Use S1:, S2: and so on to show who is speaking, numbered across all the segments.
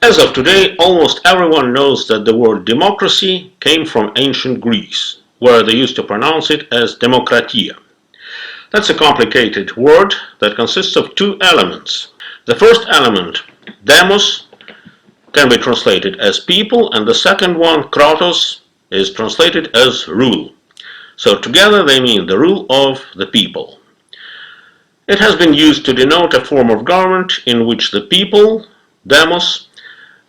S1: As of today, almost everyone knows that the word democracy came from ancient Greece, where they used to pronounce it as demokratia. That's a complicated word that consists of two elements. The first element, demos, can be translated as people, and the second one, kratos, is translated as rule. So together they mean the rule of the people. It has been used to denote a form of government in which the people, demos,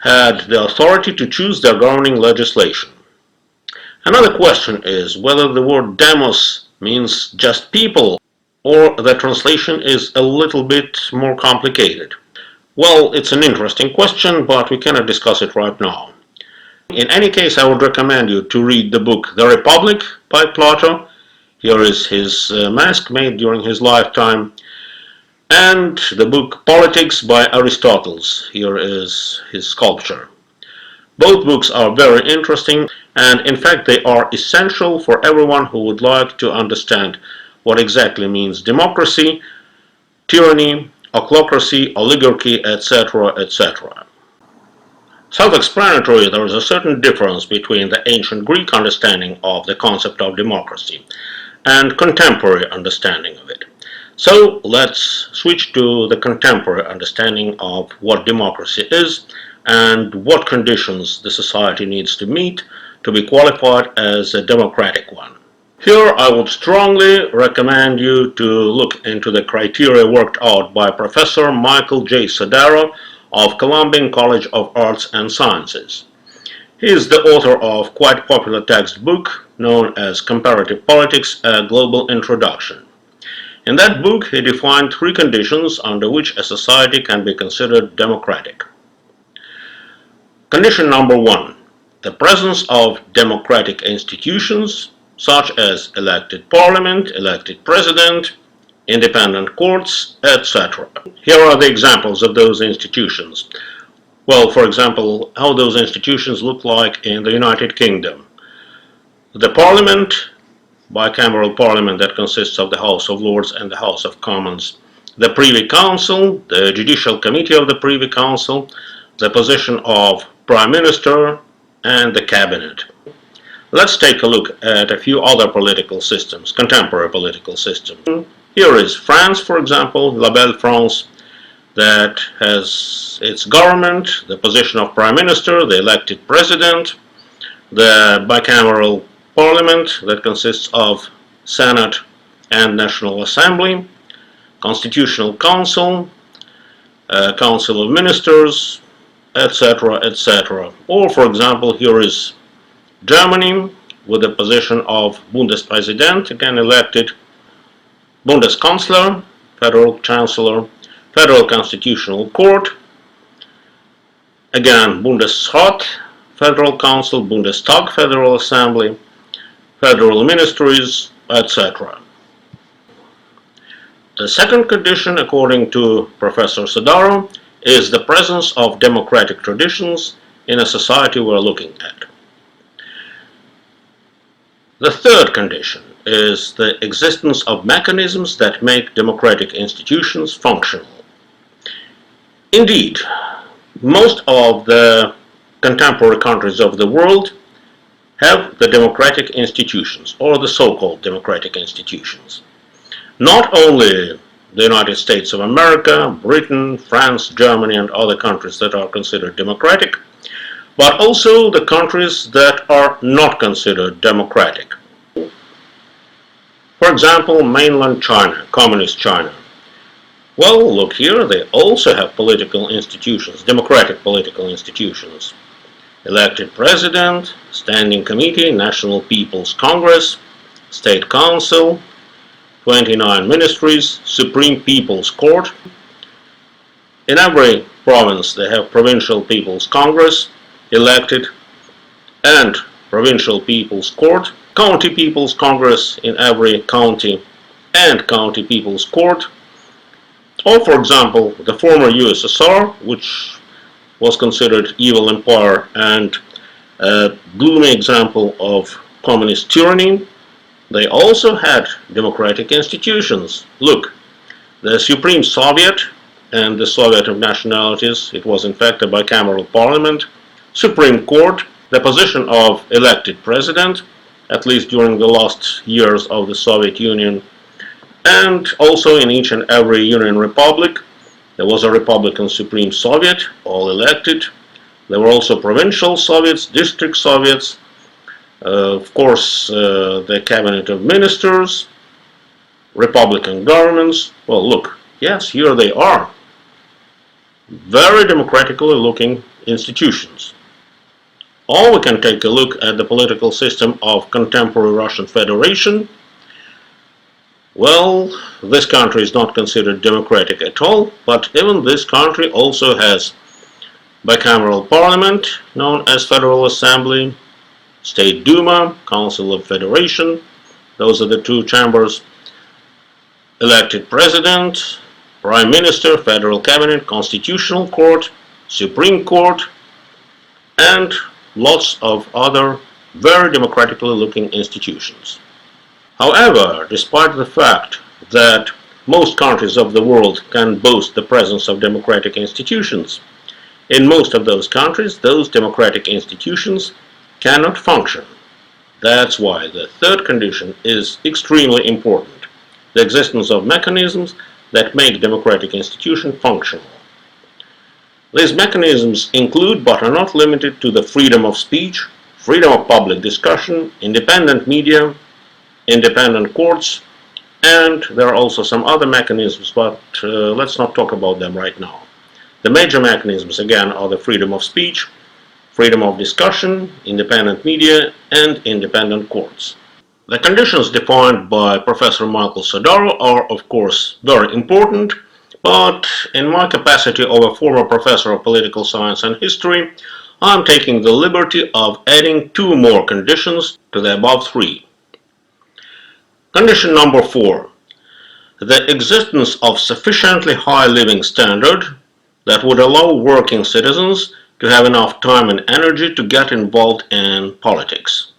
S1: had the authority to choose their governing legislation. Another question is whether the word demos means just people or the translation is a little bit more complicated. Well, it's an interesting question, but we cannot discuss it right now. In any case, I would recommend you to read the book The Republic by Plato. Here is his mask made during his lifetime. And the book Politics by Aristotle. Here is his sculpture. Both books are very interesting, and in fact they are essential for everyone who would like to understand what exactly means democracy, tyranny, ochlocracy, oligarchy, etc., etc. Self-explanatory, there is a certain difference between the ancient Greek understanding of the concept of democracy and contemporary understanding of it. So let's switch to the contemporary understanding of what democracy is and what conditions the society needs to meet to be qualified as a democratic one. Here I would strongly recommend you to look into the criteria worked out by Professor Michael J. Sodaro of Columbian College of Arts and Sciences. He is the author of quite popular textbook known as Comparative Politics, a Global Introduction. In that book, he defined three conditions under which a society can be considered democratic. Condition number one, the presence of democratic institutions such as elected parliament, elected president, independent courts, etc. Here are the examples of those institutions. Well, for example, how those institutions look like in the United Kingdom. The parliament, bicameral parliament that consists of the House of Lords and the House of Commons, the Privy Council, the Judicial Committee of the Privy Council, the position of Prime Minister, and the Cabinet. Let's take a look at a few other political systems, contemporary political systems. Here is France, for example, La Belle France, that has its government, the position of Prime Minister, the elected President, the bicameral Parliament that consists of Senate and National Assembly, Constitutional Council, Council of Ministers, etc., etc. Or, for example, here is Germany with the position of Bundespräsident, again elected, Bundeskanzler, Federal Chancellor, Federal Constitutional Court, again Bundesrat, Federal Council, Bundestag, Federal Assembly, Federal Ministries, etc. The second condition, according to Professor Sodaro, is the presence of democratic traditions in a society we're looking at. The third condition is the existence of mechanisms that make democratic institutions functional. Indeed, most of the contemporary countries of the world have the democratic institutions, or the so-called democratic institutions. Not only the United States of America, Britain, France, Germany, and other countries that are considered democratic, but also the countries that are not considered democratic. For example, mainland China, communist China. Well, look here, they also have political institutions, democratic political institutions. Elected president, standing committee, National People's Congress, State Council, 29 ministries, Supreme People's Court. In every province they have Provincial People's Congress, elected, and Provincial People's Court, County People's Congress in every county, and County People's Court. Or, for example, the former USSR, which was considered evil empire and a gloomy example of communist tyranny, they also had democratic institutions. Look, the Supreme Soviet, and the Soviet of nationalities. It was in fact a bicameral parliament, Supreme Court, the position of elected president, at least during the last years of the Soviet Union, and also in each and every Union Republic. There was a Republican Supreme Soviet, all elected. There were also provincial Soviets, district Soviets, of course, the Cabinet of Ministers, Republican governments. Well, look, yes, here they are. Very democratically looking institutions. Or we can take a look at the political system of contemporary Russian Federation. Well, this country is not considered democratic at all, but even this country also has bicameral parliament, known as Federal Assembly, State Duma, Council of Federation, those are the two chambers, elected president, prime minister, federal cabinet, constitutional court, Supreme Court, and lots of other very democratically looking institutions. However, despite the fact that most countries of the world can boast the presence of democratic institutions, in most of those countries, those democratic institutions cannot function. That's why the third condition is extremely important: the existence of mechanisms that make democratic institutions functional. These mechanisms include, but are not limited to, the freedom of speech, freedom of public discussion, independent media, independent courts, and there are also some other mechanisms, but let's not talk about them right now. The major mechanisms, again, are the freedom of speech, freedom of discussion, independent media, and independent courts. The conditions defined by Professor Michael Sodaro are, of course, very important, but in my capacity of a former professor of political science and history, I'm taking the liberty of adding two more conditions to the above three. Condition number 4. The existence of sufficiently high living standard that would allow working citizens to have enough time and energy to get involved in politics.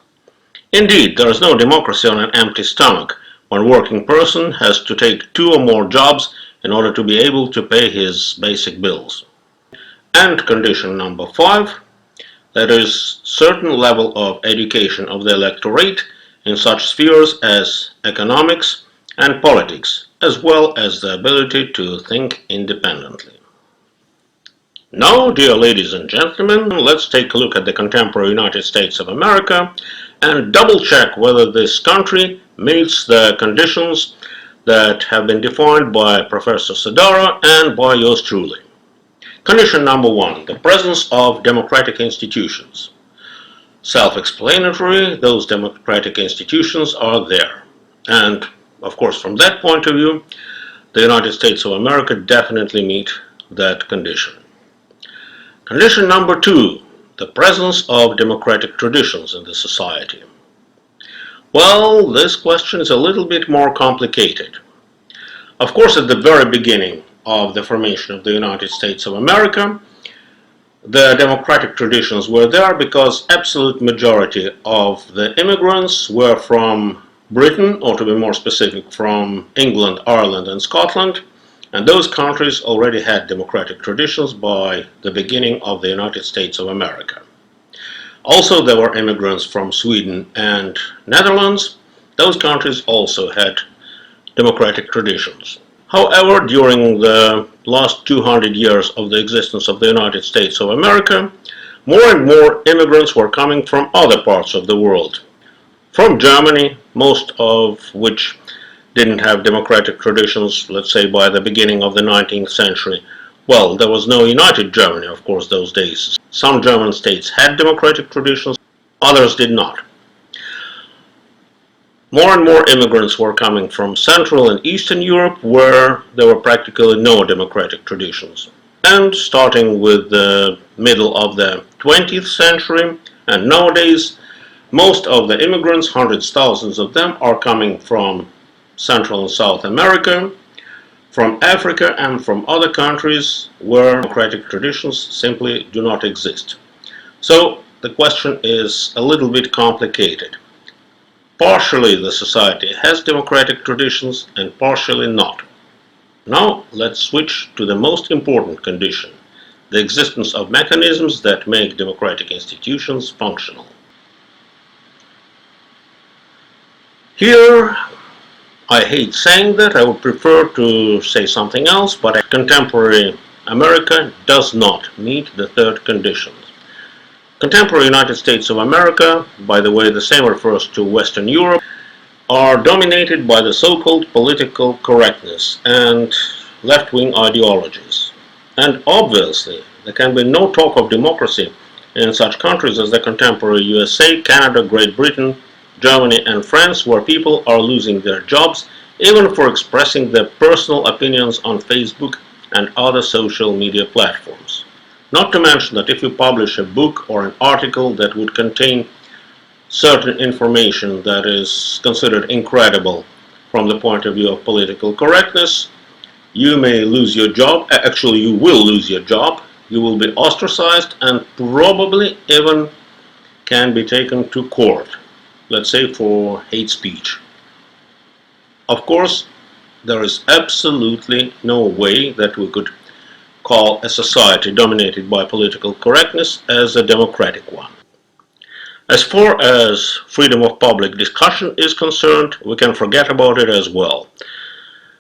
S1: Indeed, there is no democracy on an empty stomach when a working person has to take 2 or more jobs in order to be able to pay his basic bills. And condition number 5, that is, certain level of education of the electorate in such spheres as economics and politics, as well as the ability to think independently. Now, dear ladies and gentlemen, let's take a look at the contemporary United States of America and double check whether this country meets the conditions that have been defined by Professor Sodaro and by yours truly. Condition number 1, the presence of democratic institutions. Self-explanatory, those democratic institutions are there. And, of course, from that point of view, the United States of America definitely meet that condition. Condition number 2, the presence of democratic traditions in the society. Well, this question is a little bit more complicated. Of course, at the very beginning of the formation of the United States of America, the democratic traditions were there because absolute majority of the immigrants were from Britain, or to be more specific, from England, Ireland, and Scotland, and those countries already had democratic traditions by the beginning of the United States of America. Also, there were immigrants from Sweden and Netherlands. Those countries also had democratic traditions. However, during the last 200 years of the existence of the United States of America, more and more immigrants were coming from other parts of the world. From Germany, most of which didn't have democratic traditions, let's say by the beginning of the 19th century. Well, there was no united Germany, of course, those days. Some German states had democratic traditions, others did not. More and more immigrants were coming from Central and Eastern Europe, where there were practically no democratic traditions. And starting with the middle of the 20th century, and nowadays, most of the immigrants, hundreds, thousands of them, are coming from Central and South America, from Africa, and from other countries where democratic traditions simply do not exist. So the question is a little bit complicated. Partially the society has democratic traditions and partially not. Now let's switch to the most important condition, the existence of mechanisms that make democratic institutions functional. Here, I hate saying that, I would prefer to say something else, but contemporary America does not meet the third condition. Contemporary United States of America, by the way the same refers to Western Europe, are dominated by the so-called political correctness and left-wing ideologies. And obviously, there can be no talk of democracy in such countries as the contemporary USA, Canada, Great Britain, Germany, and France, where people are losing their jobs even for expressing their personal opinions on Facebook and other social media platforms. Not to mention that if you publish a book or an article that would contain certain information that is considered incredible from the point of view of political correctness, you may lose your job. Actually, you will lose your job. You will be ostracized and probably even can be taken to court, let's say for hate speech. Of course, there is absolutely no way that we could call a society dominated by political correctness as a democratic one. As far as freedom of public discussion is concerned, we can forget about it as well.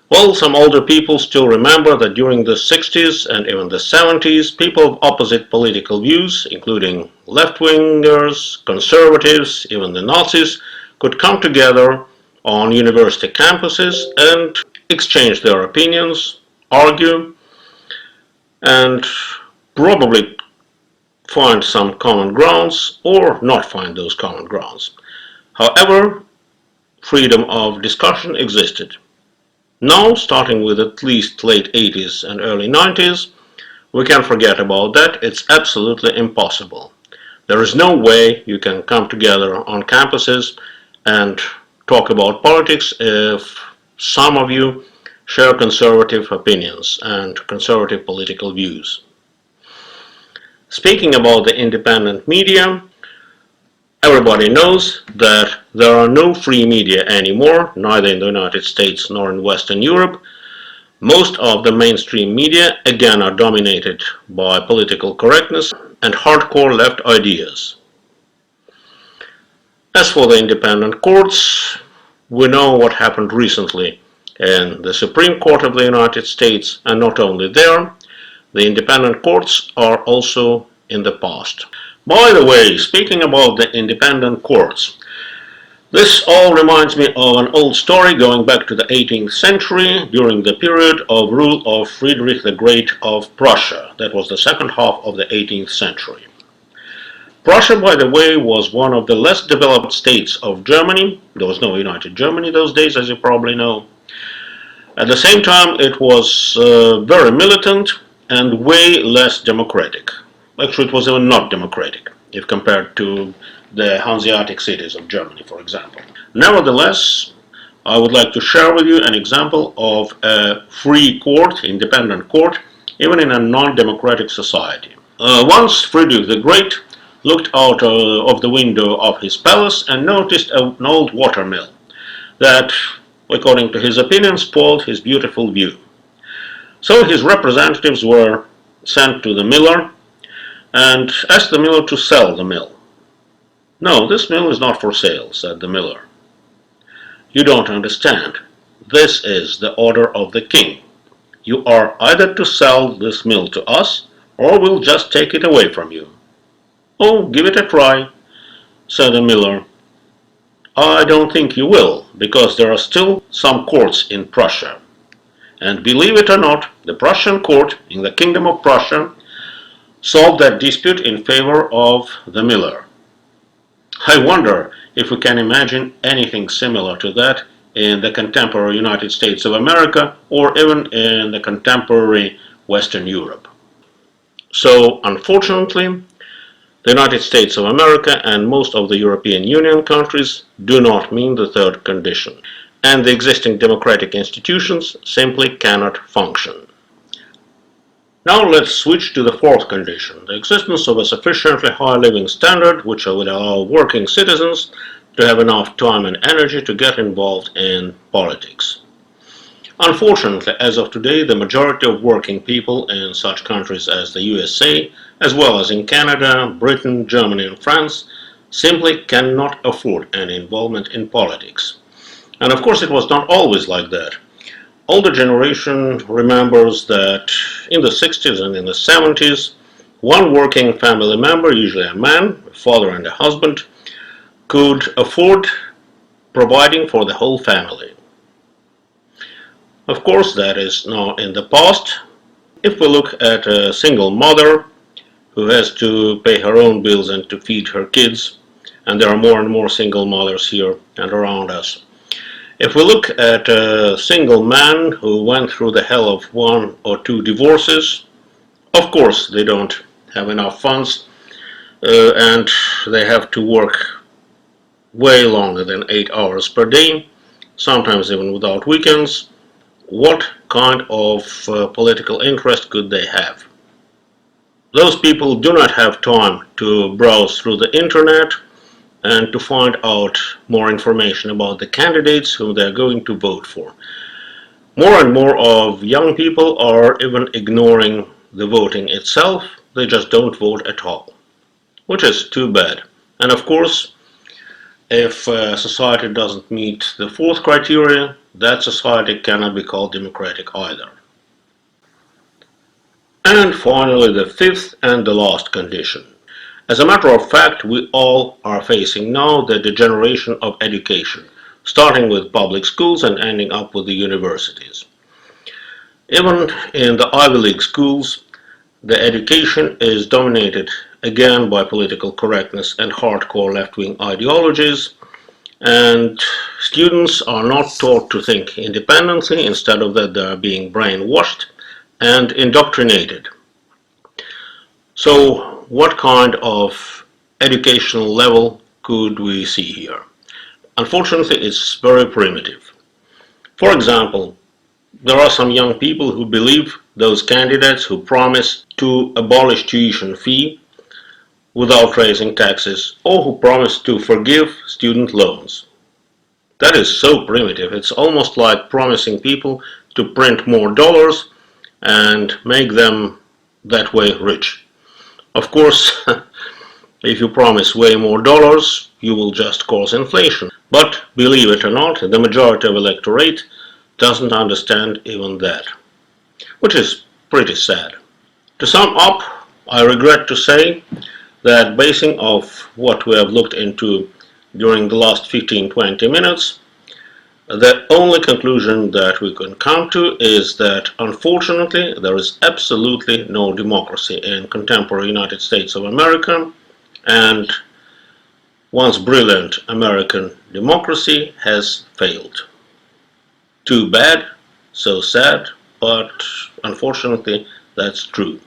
S1: Well, some older people still remember that during the 60s and even the 70s, people of opposite political views, including left-wingers, conservatives, even the Nazis, could come together on university campuses and exchange their opinions, argue, and probably find some common grounds or not find those common grounds. However, freedom of discussion existed. Now, starting with at least late 80s and early 90s, we can forget about that. It's absolutely impossible. There is no way you can come together on campuses and talk about politics if some of you share conservative opinions and conservative political views. Speaking about the independent media, everybody knows that there are no free media anymore, neither in the United States nor in Western Europe. Most of the mainstream media, again, are dominated by political correctness and hardcore left ideas. As for the independent courts, we know what happened recently in the Supreme Court of the United States, and not only there, the independent courts are also in the past. By the way, speaking about the independent courts, this all reminds me of an old story going back to the 18th century during the period of rule of Friedrich the Great of Prussia. That was the second half of the 18th century. Prussia, by the way, was one of the less developed states of Germany. There was no United Germany those days, as you probably know. At the same time, it was very militant and way less democratic. Actually, it was even not democratic if compared to the Hanseatic cities of Germany, for example. Nevertheless, I would like to share with you an example of a free court, independent court, even in a non-democratic society. Once Friedrich the Great looked out of the window of his palace and noticed an old watermill that, according to his opinion, spoiled his beautiful view. So his representatives were sent to the miller and asked the miller to sell the mill. "No, this mill is not for sale," said the miller. "You don't understand. This is the order of the king. You are either to sell this mill to us, or we'll just take it away from you." "Oh, give it a try," said the miller. "I don't think you will, because there are still some courts in Prussia. And believe it or not, the Prussian court in the Kingdom of Prussia solved that dispute in favor of the miller." I wonder if we can imagine anything similar to that in the contemporary United States of America or even in the contemporary Western Europe. So, unfortunately, the United States of America and most of the European Union countries do not meet the third condition, and the existing democratic institutions simply cannot function. Now let's switch to the fourth condition, the existence of a sufficiently high living standard which would allow working citizens to have enough time and energy to get involved in politics. Unfortunately, as of today, the majority of working people in such countries as the USA, as well as in Canada, Britain, Germany, and France, simply cannot afford any involvement in politics. And of course, it was not always like that. Older generation remembers that in the 60s and in the 70s, one working family member, usually a man, a father and a husband, could afford providing for the whole family. Of course, that is now in the past. If we look at a single mother who has to pay her own bills and to feed her kids, and there are more and more single mothers here and around us. If we look at a single man who went through the hell of one or two divorces, of course they don't have enough funds and they have to work way longer than 8 hours per day, sometimes even without weekends. What kind of political interest could they have? Those people do not have time to browse through the internet and to find out more information about the candidates whom they are going to vote for. More and more of young people are even ignoring the voting itself. They just don't vote at all, which is too bad. And of course, if society doesn't meet the fourth criteria, that society cannot be called democratic either. And finally, the fifth and the last condition. As a matter of fact, we all are facing now the degeneration of education, starting with public schools and ending up with the universities. Even in the Ivy League schools, the education is dominated again by political correctness and hardcore left-wing ideologies, and students are not taught to think independently. Instead of that, they are being brainwashed and indoctrinated. So what kind of educational level could we see here? Unfortunately, it's very primitive. For example, there are some young people who believe those candidates who promise to abolish tuition fee without raising taxes, or who promise to forgive student loans. That is so primitive. It's almost like promising people to print more dollars and make them that way rich. Of course, if you promise way more dollars, you will just cause inflation. But believe it or not, the majority of electorate doesn't understand even that, which is pretty sad. To sum up, I regret to say that basing off what we have looked into during the last 15-20 minutes, the only conclusion that we can come to is that unfortunately there is absolutely no democracy in contemporary United States of America, and once brilliant American democracy has failed. Too bad, so sad, but unfortunately that's true.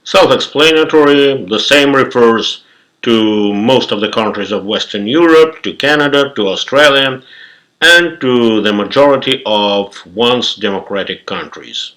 S1: Self-explanatory, the same refers to most of the countries of Western Europe, to Canada, to Australia, and to the majority of once democratic countries.